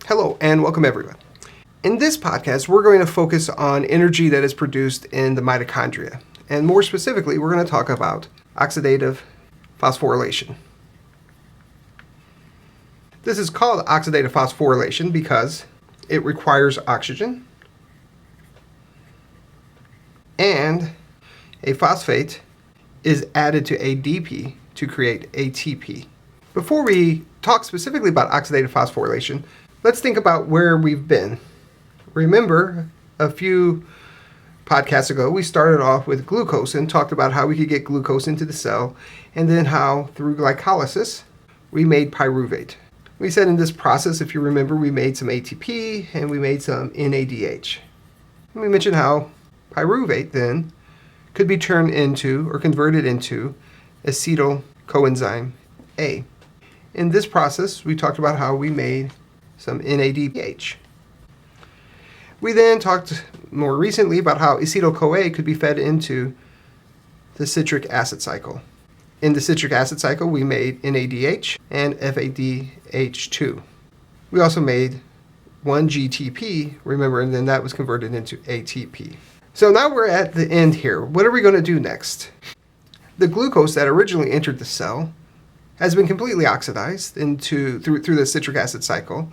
Hello and welcome everyone. In this podcast, we're going to focus on energy that is produced in the mitochondria. And more specifically, we're going to talk about oxidative phosphorylation. This is called oxidative phosphorylation because it requires oxygen and a phosphate is added to ADP to create ATP. Before we talk specifically about oxidative phosphorylation, let's think about where we've been. Remember, a few podcasts ago, we started off with glucose and talked about how we could get glucose into the cell, and then how, through glycolysis, we made pyruvate. We said in this process, if you remember, we made some ATP and we made some NADH. And we mentioned how pyruvate then could be turned into or converted into acetyl coenzyme A. In this process, we talked about how we made some NADPH. We then talked more recently about how acetyl-CoA could be fed into the citric acid cycle. In the citric acid cycle, we made NADH and FADH2. We also made 1-GTP, remember, and then that was converted into ATP. So now we're at the end here. What are we going to do next? The glucose that originally entered the cell has been completely oxidized through the citric acid cycle.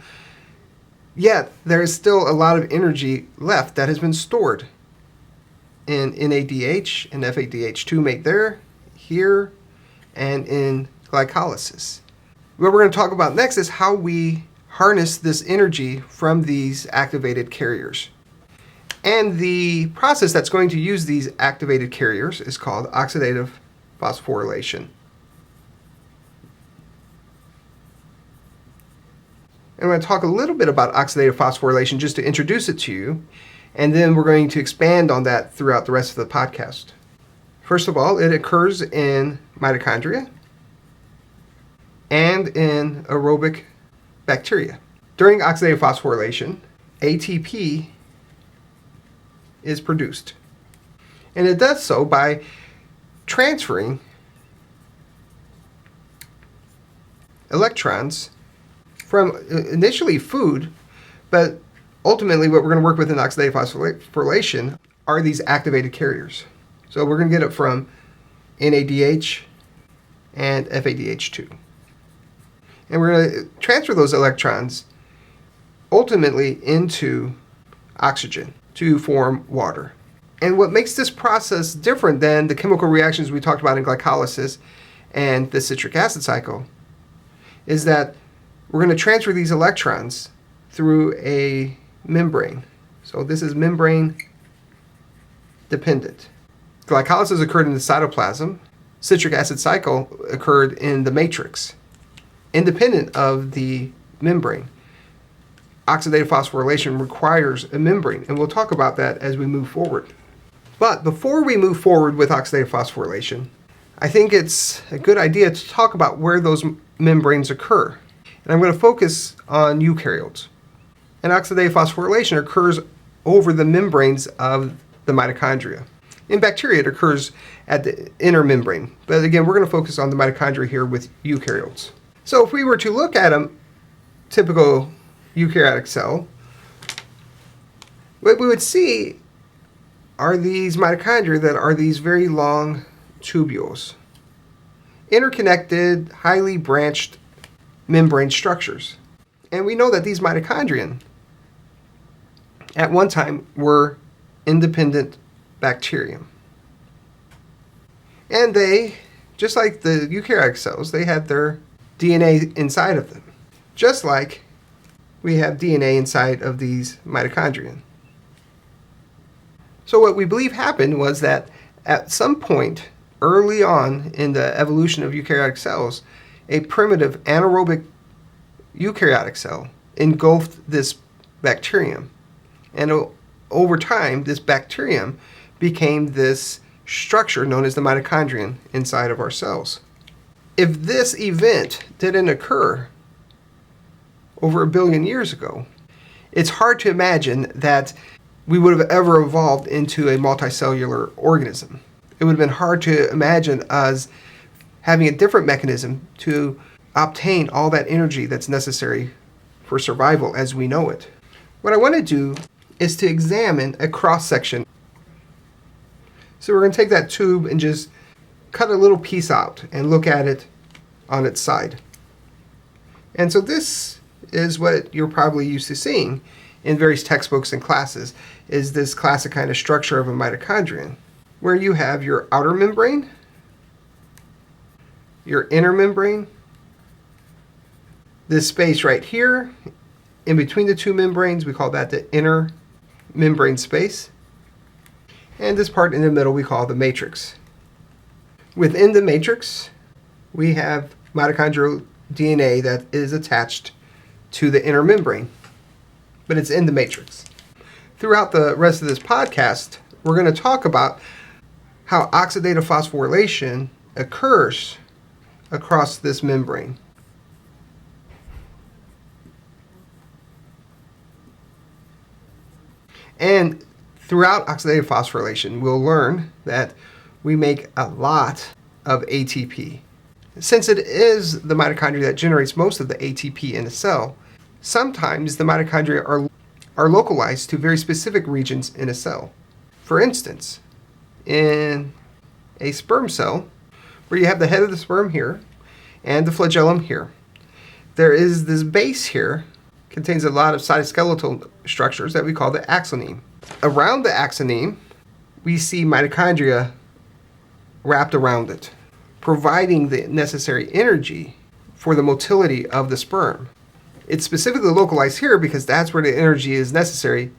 Yet there is still a lot of energy left that has been stored in NADH and FADH2 made there, here, and in glycolysis. What we're going to talk about next is how we harness this energy from these activated carriers. And the process that's going to use these activated carriers is called oxidative phosphorylation. I'm going to talk a little bit about oxidative phosphorylation just to introduce it to you, and then we're going to expand on that throughout the rest of the podcast. First of all, it occurs in mitochondria and in aerobic bacteria. During oxidative phosphorylation, ATP is produced, and it does so by transferring electrons from initially food, but ultimately what we're going to work with in oxidative phosphorylation are these activated carriers. So we're going to get it from NADH and FADH2. And we're going to transfer those electrons ultimately into oxygen to form water. And what makes this process different than the chemical reactions we talked about in glycolysis and the citric acid cycle is that we're going to transfer these electrons through a membrane. So this is membrane dependent. Glycolysis occurred in the cytoplasm. Citric acid cycle occurred in the matrix, independent of the membrane. Oxidative phosphorylation requires a membrane, and we'll talk about that as we move forward. But before we move forward with oxidative phosphorylation, I think it's a good idea to talk about where those membranes occur. And I'm going to focus on eukaryotes. And oxidative phosphorylation occurs over the membranes of the mitochondria. In bacteria, it occurs at the inner membrane. But again, we're going to focus on the mitochondria here with eukaryotes. So if we were to look at a typical eukaryotic cell, what we would see are these mitochondria that are these very long tubules, interconnected, highly branched membrane structures. And we know that these mitochondria at one time were independent bacterium. And they, just like the eukaryotic cells, they had their DNA inside of them. Just like we have DNA inside of these mitochondria. So what we believe happened was that at some point early on in the evolution of eukaryotic cells, a primitive anaerobic eukaryotic cell engulfed this bacterium. And over time, this bacterium became this structure known as the mitochondrion inside of our cells. If this event didn't occur over 1 billion years ago, it's hard to imagine that we would have ever evolved into a multicellular organism. It would have been hard to imagine us having a different mechanism to obtain all that energy that's necessary for survival as we know it. What I want to do is to examine a cross-section. So we're going to take that tube and just cut a little piece out and look at it on its side. And so this is what you're probably used to seeing in various textbooks and classes, is this classic kind of structure of a mitochondrion, where you have your outer membrane, your inner membrane, this space right here in between the two membranes, we call that the inner membrane space, and this part in the middle we call the matrix. Within the matrix, we have mitochondrial DNA that is attached to the inner membrane, but it's in the matrix. Throughout the rest of this podcast, we're going to talk about how oxidative phosphorylation occurs across this membrane. And throughout oxidative phosphorylation, we'll learn that we make a lot of ATP. Since it is the mitochondria that generates most of the ATP in a cell, sometimes the mitochondria are localized to very specific regions in a cell. For instance, in a sperm cell, where you have the head of the sperm here and the flagellum here, there is this base here, contains a lot of cytoskeletal structures that we call the axoneme. Around the axoneme, we see mitochondria wrapped around it, providing the necessary energy for the motility of the sperm. It's specifically localized here because that's where the energy is necessary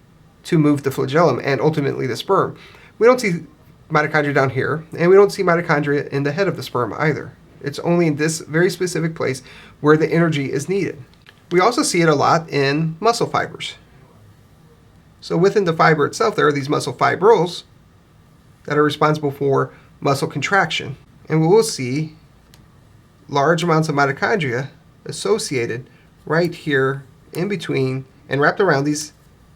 to move the flagellum and ultimately the sperm. We don't see mitochondria down here, and we don't see mitochondria in the head of the sperm either. It's only in this very specific place where the energy is needed. We also see it a lot in muscle fibers. So within the fiber itself, there are these muscle fibrils that are responsible for muscle contraction. And we will see large amounts of mitochondria associated right here in between and wrapped around these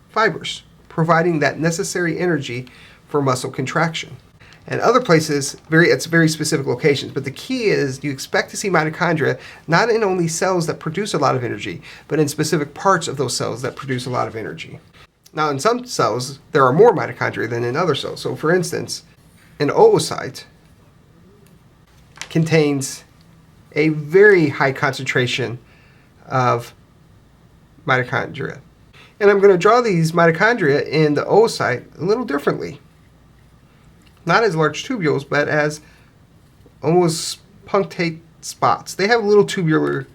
fibers, providing that necessary energy for muscle contraction. And other places, it's very specific locations, but the key is you expect to see mitochondria not in only cells that produce a lot of energy, but in specific parts of those cells that produce a lot of energy. Now, in some cells, there are more mitochondria than in other cells. So for instance, an oocyte contains a very high concentration of mitochondria. And I'm going to draw these mitochondria in the oocyte a little differently. Not as large tubules, but as almost punctate spots. They have a little tubular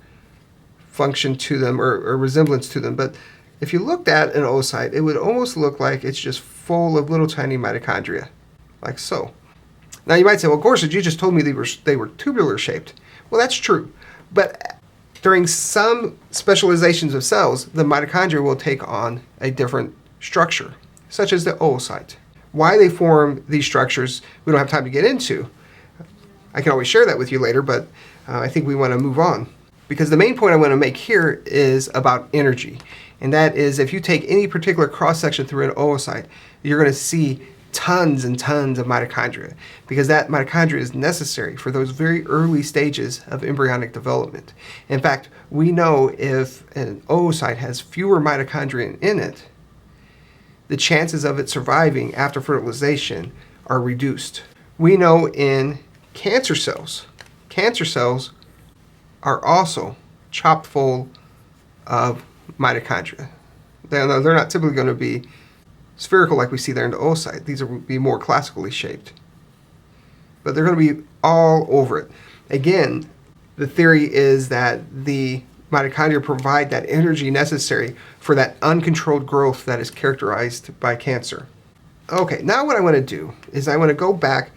function to them or resemblance to them, but if you looked at an oocyte, it would almost look like it's just full of little tiny mitochondria, like so. Now you might say, well, Gorsuch, you just told me they were tubular shaped. Well, that's true, but during some specializations of cells, the mitochondria will take on a different structure, such as the oocyte. Why they form these structures, we don't have time to get into. I can always share that with you later, but I think we want to move on. Because the main point I want to make here is about energy. And that is, if you take any particular cross-section through an oocyte, you're going to see tons and tons of mitochondria, because that mitochondria is necessary for those very early stages of embryonic development. In fact, we know if an oocyte has fewer mitochondria in it, the chances of it surviving after fertilization are reduced. We know in cancer cells are also chock full of mitochondria. They're not typically going to be spherical like we see there in the oocyte. These will be more classically shaped. But they're going to be all over it. Again, the theory is that the mitochondria provide that energy necessary for that uncontrolled growth that is characterized by cancer. Okay, now what I want to do is I want to go back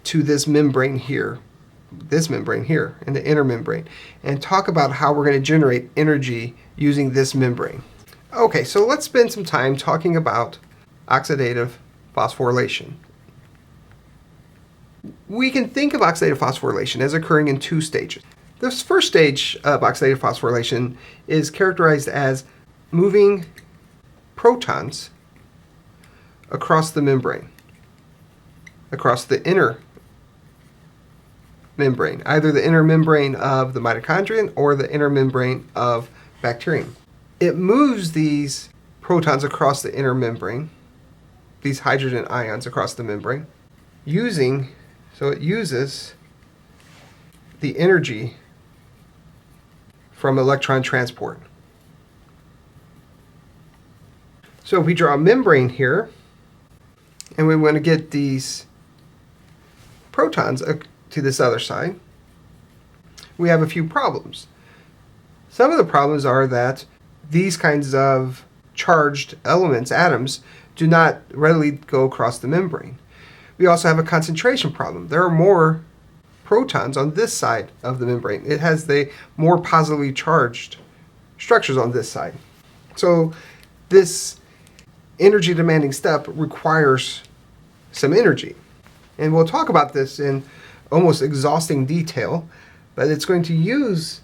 to this membrane here in the inner membrane, and talk about how we're going to generate energy using this membrane. Okay, so let's spend some time talking about oxidative phosphorylation. We can think of oxidative phosphorylation as occurring in two stages. This first stage of oxidative phosphorylation is characterized as moving protons across the membrane, across the inner membrane, either the inner membrane of the mitochondrion or the inner membrane of bacterium. it moves these protons across the inner membrane, these hydrogen ions across the membrane, so it uses the energy from electron transport. So if we draw a membrane here, and we want to get these protons to this other side, we have a few problems. Some of the problems are that these kinds of charged elements, atoms, do not readily go across the membrane. We also have a concentration problem. There are more protons on this side of the membrane. It has the more positively charged structures on this side. So this energy demanding step requires some energy. And we'll talk about this in almost exhausting detail, but it's going to use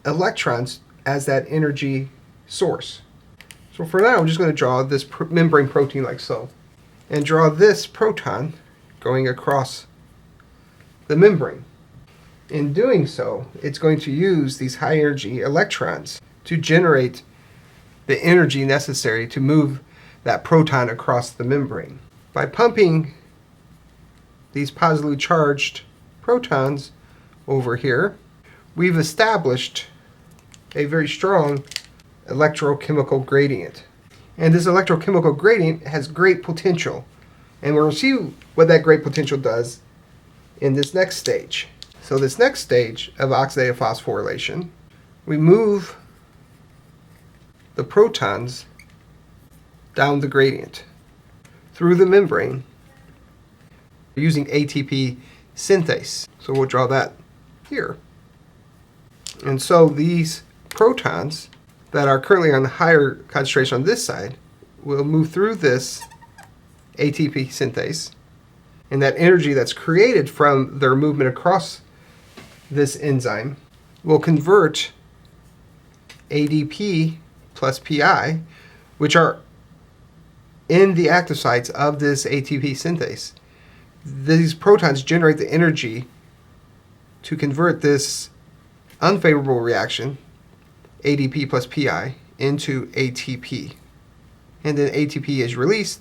electrons as that energy source. So for now, I'm just going to draw this membrane protein like so, and draw this proton going across the membrane. In doing so, it's going to use these high energy electrons to generate the energy necessary to move that proton across the membrane. By pumping these positively charged protons over here, we've established a very strong electrochemical gradient. And this electrochemical gradient has great potential. And we're going to see what that great potential does in this next stage. So this next stage of oxidative phosphorylation, we move the protons down the gradient through the membrane using ATP synthase. So we'll draw that here. And so these protons that are currently on the higher concentration on this side will move through this ATP synthase, and that energy that's created from their movement across this enzyme will convert ADP plus PI, which are in the active sites of this ATP synthase. These protons generate the energy to convert this unfavorable reaction, ADP plus PI, into ATP. And then ATP is released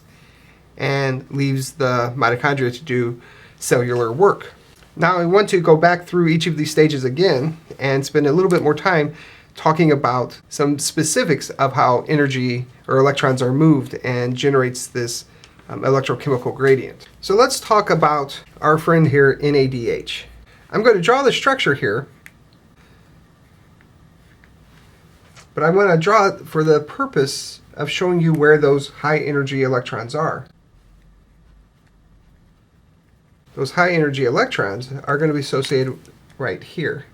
and leaves the mitochondria to do cellular work. Now I want to go back through each of these stages again and spend a little bit more time talking about some specifics of how energy or electrons are moved and generates this electrochemical gradient. So let's talk about our friend here, NADH. I'm going to draw the structure here, but I want to draw it for the purpose of showing you where those high energy electrons are. Those high energy electrons are going to be associated right here.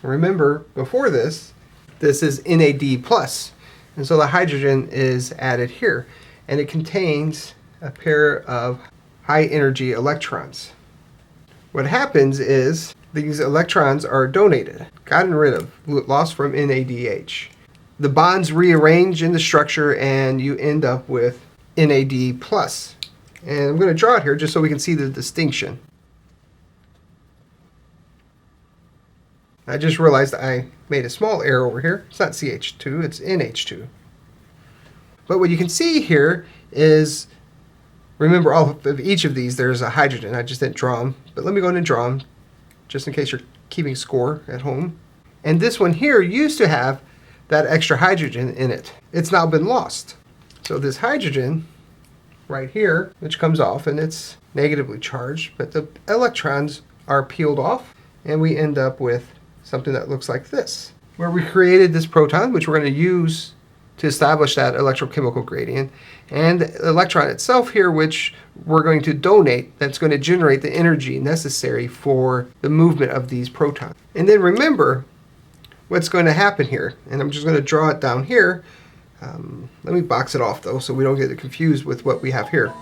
Remember, before this is NAD+, and so the hydrogen is added here, and it contains a pair of high energy electrons. What happens is these electrons are donated, gotten rid of, lost from NADH. The bonds rearrange in the structure and you end up with NAD+. And I'm going to draw it here just so we can see the distinction. I just realized I made a small error over here. It's not CH2, it's NH2. But what you can see here is, remember, all of each of these there's a hydrogen. I just didn't draw them, but let me go ahead and draw them just in case you're keeping score at home. And this one here used to have that extra hydrogen in it. It's now been lost. So this hydrogen right here, which comes off, and it's negatively charged, but the electrons are peeled off, and we end up with something that looks like this, where we created this proton, which we're going to use to establish that electrochemical gradient, and the electron itself here, which we're going to donate, that's going to generate the energy necessary for the movement of these protons. And then remember what's going to happen here, and I'm just going to draw it down here. Let me box it off though so we don't get it confused with what we have here.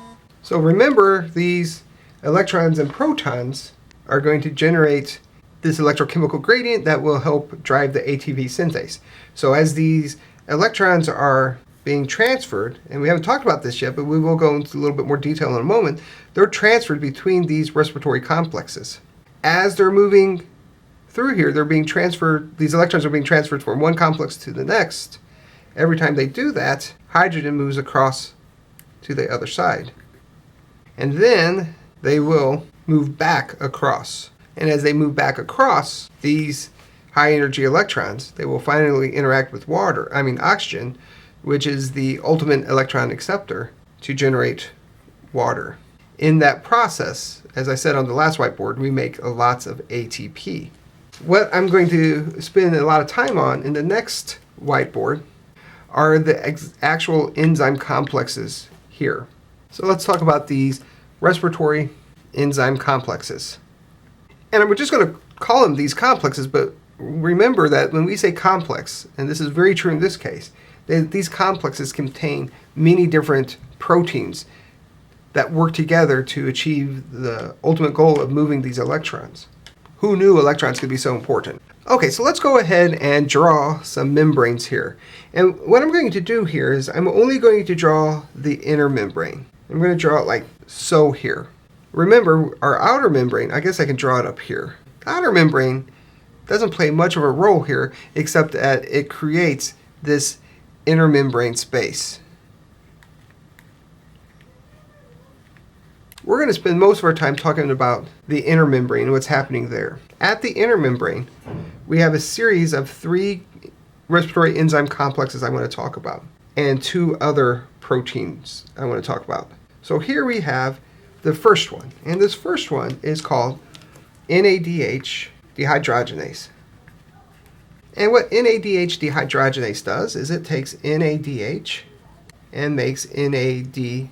So remember, these electrons and protons are going to generate this electrochemical gradient that will help drive the ATP synthase. So as these electrons are being transferred, and we haven't talked about this yet, but we will go into a little bit more detail in a moment, they're transferred between these respiratory complexes. As they're moving through here, they're being transferred, these electrons are being transferred from one complex to the next. Every time they do that, hydrogen moves across to the other side. And then they will move back across. And as they move back across, these high energy electrons, they will finally interact with oxygen, which is the ultimate electron acceptor, to generate water. In that process, as I said on the last whiteboard, we make lots of ATP. What I'm going to spend a lot of time on in the next whiteboard are the actual enzyme complexes here. So let's talk about these respiratory enzyme complexes. And we're just going to call them these complexes, but remember that when we say complex, and this is very true in this case, these complexes contain many different proteins that work together to achieve the ultimate goal of moving these electrons. Who knew electrons could be so important? Okay, so let's go ahead and draw some membranes here. And what I'm going to do here is I'm only going to draw the inner membrane. I'm going to draw it like so here. Remember, our outer membrane, I guess I can draw it up here. The outer membrane doesn't play much of a role here, except that it creates this inner membrane space. We're going to spend most of our time talking about the inner membrane and what's happening there. At the inner membrane, we have a series of 3 respiratory enzyme complexes I want to talk about, and 2 other proteins I want to talk about. So here we have the first one, and this first one is called NADH dehydrogenase. And what NADH dehydrogenase does is it takes NADH and makes NAD+.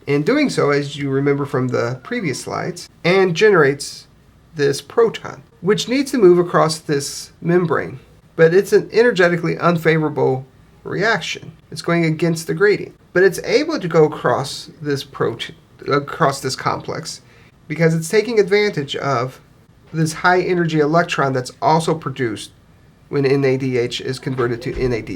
In doing so, as you remember from the previous slides, and generates this proton, which needs to move across this membrane. But it's an energetically unfavorable reaction. It's going against the gradient. But it's able to go across this complex because it's taking advantage of this high energy electron that's also produced when NADH is converted to NAD+.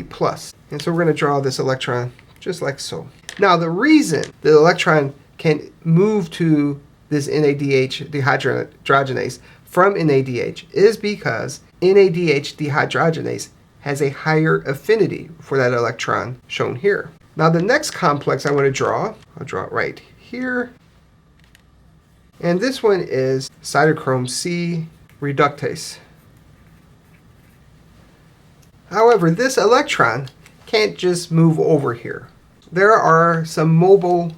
And so we're going to draw this electron just like so. Now the reason the electron can move to this NADH dehydrogenase from NADH is because NADH dehydrogenase has a higher affinity for that electron shown here. Now the next complex I want to draw, I'll draw it right here. And this one is cytochrome C reductase. However, this electron can't just move over here. There are some mobile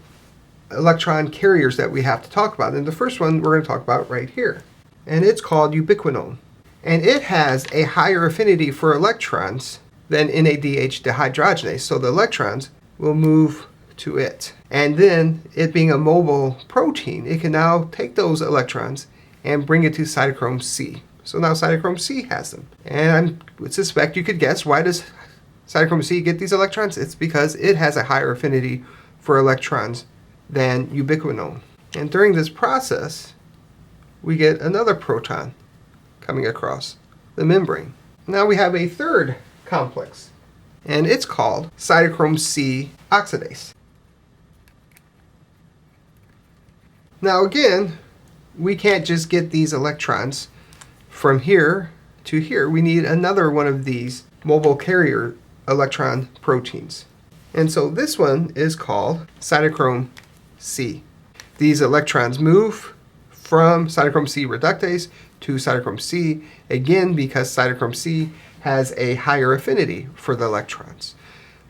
electron carriers that we have to talk about. And the first one we're going to talk about right here. And it's called ubiquinone. And it has a higher affinity for electrons than NADH dehydrogenase. So the electrons will move to it. And then, it being a mobile protein, it can now take those electrons and bring it to cytochrome C. So now cytochrome C has them. And I would suspect you could guess, why does cytochrome C get these electrons? It's because it has a higher affinity for electrons than ubiquinone. And during this process, we get another proton coming across the membrane. Now we have a third complex, and it's called cytochrome C oxidase. Now again, we can't just get these electrons from here to here. We need another one of these mobile carrier electron proteins. And so this one is called cytochrome C. These electrons move from cytochrome C reductase to cytochrome C, again because cytochrome C has a higher affinity for the electrons.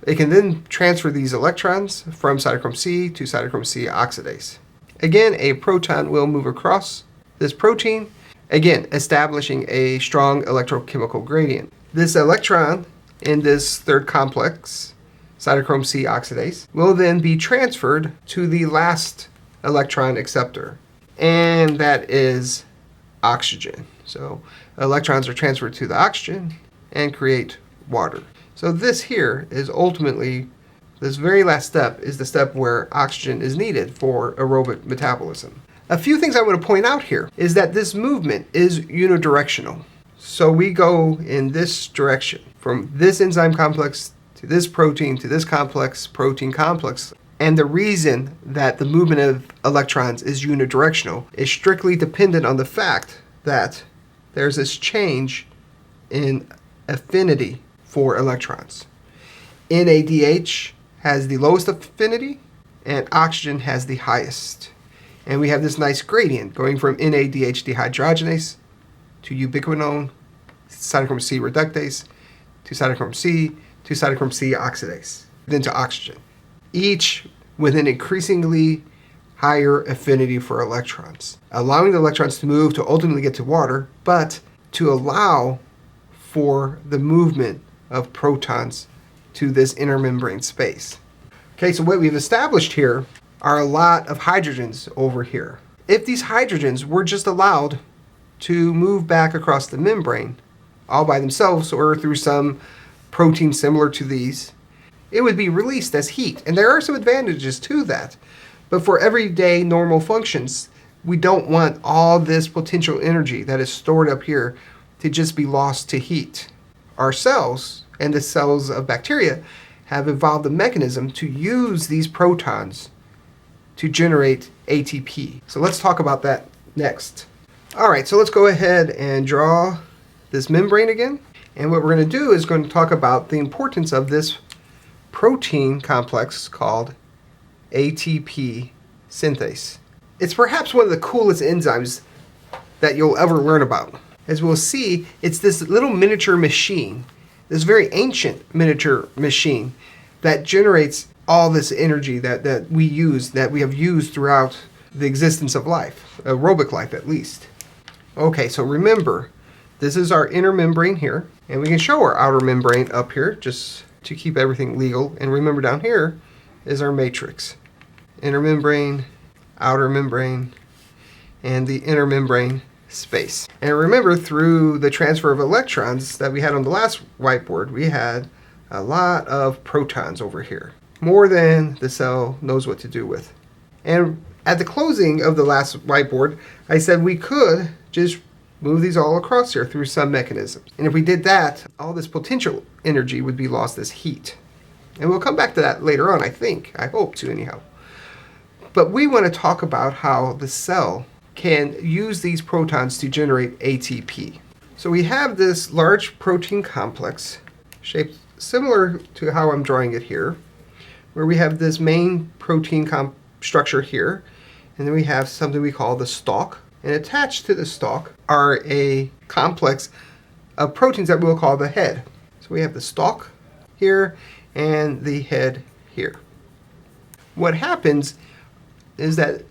It can then transfer these electrons from cytochrome C to cytochrome C oxidase. Again, a proton will move across this protein, again establishing a strong electrochemical gradient. This electron in this third complex, cytochrome C oxidase, will then be transferred to the last electron acceptor, and that is oxygen. So electrons are transferred to the oxygen and create water. So this here is ultimately, this very last step is the step where oxygen is needed for aerobic metabolism. A few things I want to point out here is that this movement is unidirectional. So we go in this direction, from this enzyme complex to this protein to this complex, protein complex. And the reason that the movement of electrons is unidirectional is strictly dependent on the fact that there's this change in affinity for electrons. NADH has the lowest affinity, and oxygen has the highest. And we have this nice gradient going from NADH dehydrogenase to ubiquinone, cytochrome C reductase, to cytochrome C, to cytochrome C oxidase, then to oxygen. Each with an increasingly higher affinity for electrons, allowing the electrons to move to ultimately get to water, but to allow for the movement of protons to this inner membrane space. Okay, so what we've established here are a lot of hydrogens over here. If these hydrogens were just allowed to move back across the membrane all by themselves or through some protein similar to these, it would be released as heat. And there are some advantages to that. But for everyday normal functions, we don't want all this potential energy that is stored up here to just be lost to heat. Our cells and the cells of bacteria have evolved a mechanism to use these protons to generate ATP. So let's talk about that next. All right, so let's go ahead and draw this membrane again. And what we're going to do is going to talk about the importance of this protein complex called ATP synthase. It's perhaps one of the coolest enzymes that you'll ever learn about. As we'll see, it's this little miniature machine, this very ancient miniature machine that generates all this energy that we use, that we have used throughout the existence of life, aerobic life at least. Okay, so remember, this is our inner membrane here, and we can show our outer membrane up here just to keep everything legal. And remember, down here is our matrix. Inner membrane, outer membrane, and the inner membrane space. And remember, through the transfer of electrons that we had on the last whiteboard, we had a lot of protons over here, more than the cell knows what to do with. And at the closing of the last whiteboard, I said we could just move these all across here through some mechanisms. And if we did that, all this potential energy would be lost as heat. And we'll come back to that later on, I think. I hope to, anyhow. But we want to talk about how the cell can use these protons to generate ATP. So we have this large protein complex shaped similar to how I'm drawing it here, where we have this main protein structure here, and then we have something we call the stalk. And attached to the stalk are a complex of proteins that we'll call the head. So we have the stalk here and the head here. What happens is that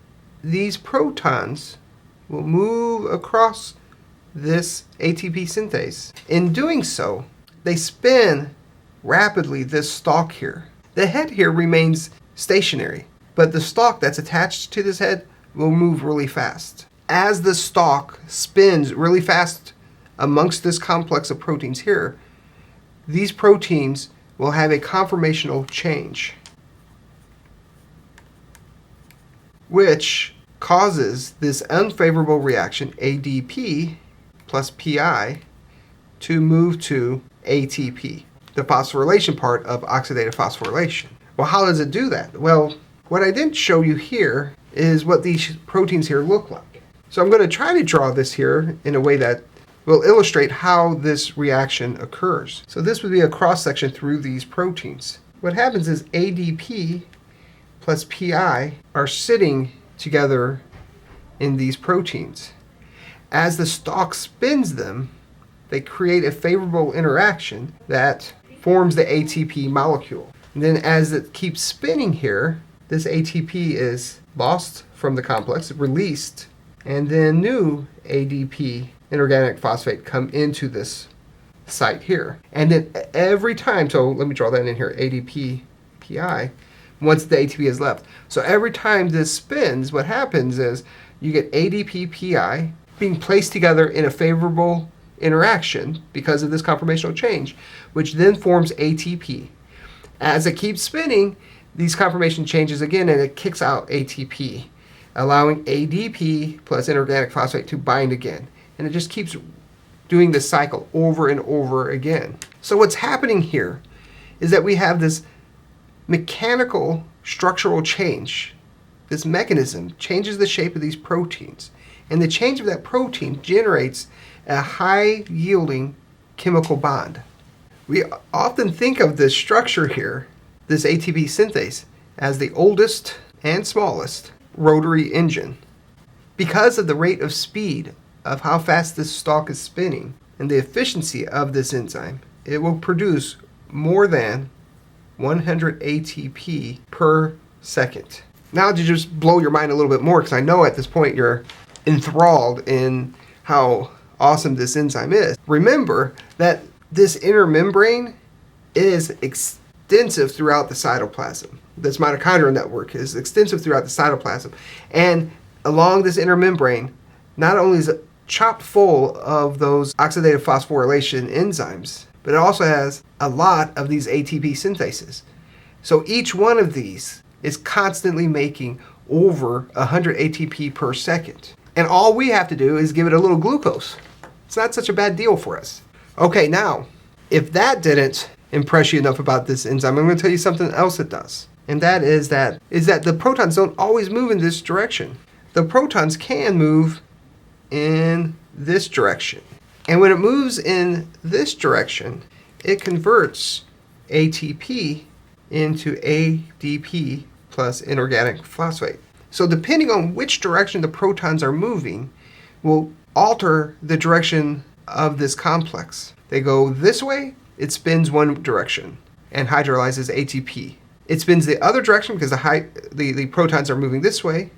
these protons will move across this ATP synthase. In doing so, they spin rapidly this stalk here. The head here remains stationary, but the stalk that's attached to this head will move really fast. As the stalk spins really fast amongst this complex of proteins here, these proteins will have a conformational change, which causes this unfavorable reaction, ADP plus PI, to move to ATP, the phosphorylation part of oxidative phosphorylation. Well, how does it do that? Well, what I didn't show you here is what these proteins here look like. So I'm going to try to draw this here in a way that will illustrate how this reaction occurs. So this would be a cross-section through these proteins. What happens is ADP plus PI are sitting together in these proteins. As the stalk spins them, they create a favorable interaction that forms the ATP molecule. And then as it keeps spinning here, this ATP is lost from the complex, released, and then new ADP, inorganic phosphate, come into this site here. And then every time, so let me draw that in here, ADP, PI, once the ATP is left. So every time this spins, what happens is you get ADP, PI being placed together in a favorable interaction because of this conformational change, which then forms ATP. As it keeps spinning, these conformation changes again, and it kicks out ATP, allowing ADP plus inorganic phosphate to bind again. And it just keeps doing this cycle over and over again. So what's happening here is that we have this mechanical structural change. This mechanism changes the shape of these proteins. And the change of that protein generates a high-yielding chemical bond. We often think of this structure here, this ATP synthase, as the oldest and smallest rotary engine. Because of the rate of speed of how fast this stalk is spinning and the efficiency of this enzyme, it will produce more than 100 ATP per second. Now to just blow your mind a little bit more, because I know at this point you're enthralled in how awesome this enzyme is. Remember that this inner membrane is extensive throughout the cytoplasm. This mitochondrial network is extensive throughout the cytoplasm. And along this inner membrane, not only is it chock full of those oxidative phosphorylation enzymes, but it also has a lot of these ATP synthases. So each one of these is constantly making over 100 ATP per second. And all we have to do is give it a little glucose. It's not such a bad deal for us. Okay, now, if that didn't impress you enough about this enzyme, I'm going to tell you something else it does. And that is that the protons don't always move in this direction. The protons can move in this direction. And when it moves in this direction, it converts ATP into ADP plus inorganic phosphate. So depending on which direction the protons are moving will alter the direction of this complex. They go this way, it spins one direction and hydrolyzes ATP. It spins the other direction because the protons are moving this way.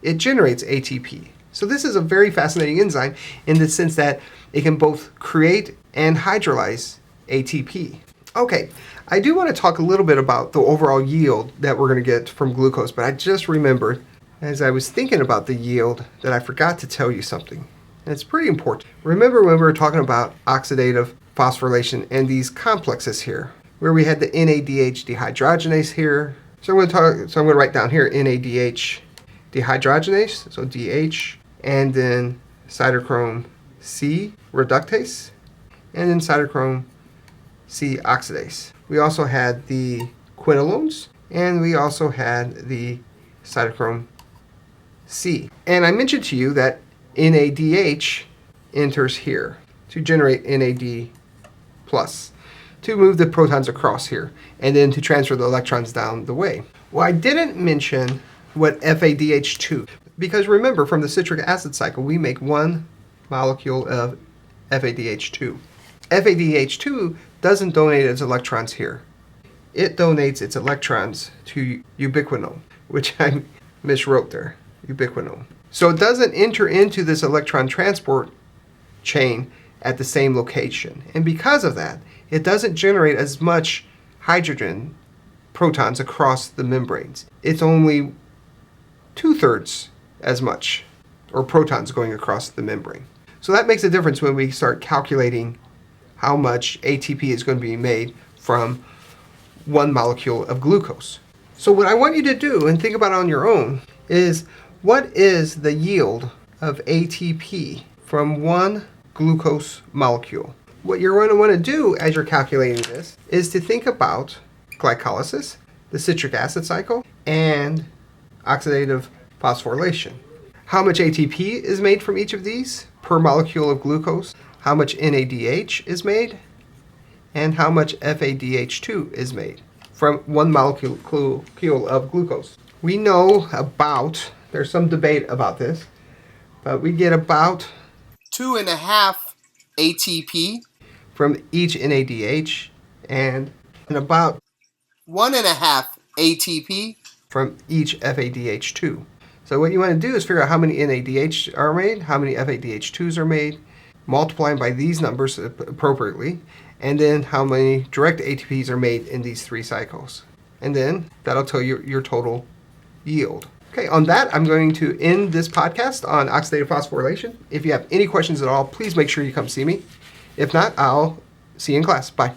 It generates ATP. So this is a very fascinating enzyme in the sense that it can both create and hydrolyze ATP. Okay, I do want to talk a little bit about the overall yield that we're going to get from glucose, but I just remembered as I was thinking about the yield that I forgot to tell you something. And it's pretty important. Remember when we were talking about oxidative phosphorylation and these complexes here, where we had the NADH dehydrogenase here. So I'm going to write down here NADH dehydrogenase, so DH, and then cytochrome C reductase, and then cytochrome C oxidase. We also had the quinolones, and we also had the cytochrome C. And I mentioned to you that NADH enters here to generate NAD plus, to move the protons across here, and then to transfer the electrons down the way. Well, I didn't mention what FADH2, because remember from the citric acid cycle, we make one molecule of FADH2. FADH2 doesn't donate its electrons here. It donates its electrons to ubiquinol, which I miswrote there, ubiquinol. So it doesn't enter into this electron transport chain at the same location. And because of that, it doesn't generate as much hydrogen protons across the membranes. It's only 2/3 as much, or protons going across the membrane. So that makes a difference when we start calculating how much ATP is going to be made from one molecule of glucose. So what I want you to do, and think about it on your own, is what is the yield of ATP from one glucose molecule? What you're going to want to do as you're calculating this is to think about glycolysis, the citric acid cycle, and oxidative phosphorylation. How much ATP is made from each of these per molecule of glucose, how much NADH is made, and how much FADH2 is made from one molecule of glucose. We know about, there's some debate about this, but we get about 2.5 ATP from each NADH and about 1.5 ATP from each FADH2. So what you want to do is figure out how many NADH are made, how many FADH2s are made, multiplying by these numbers appropriately, and then how many direct ATPs are made in these 3 cycles. And then that'll tell you your total yield. Okay, on that, I'm going to end this podcast on oxidative phosphorylation. If you have any questions at all, please make sure you come see me. If not, I'll see you in class. Bye.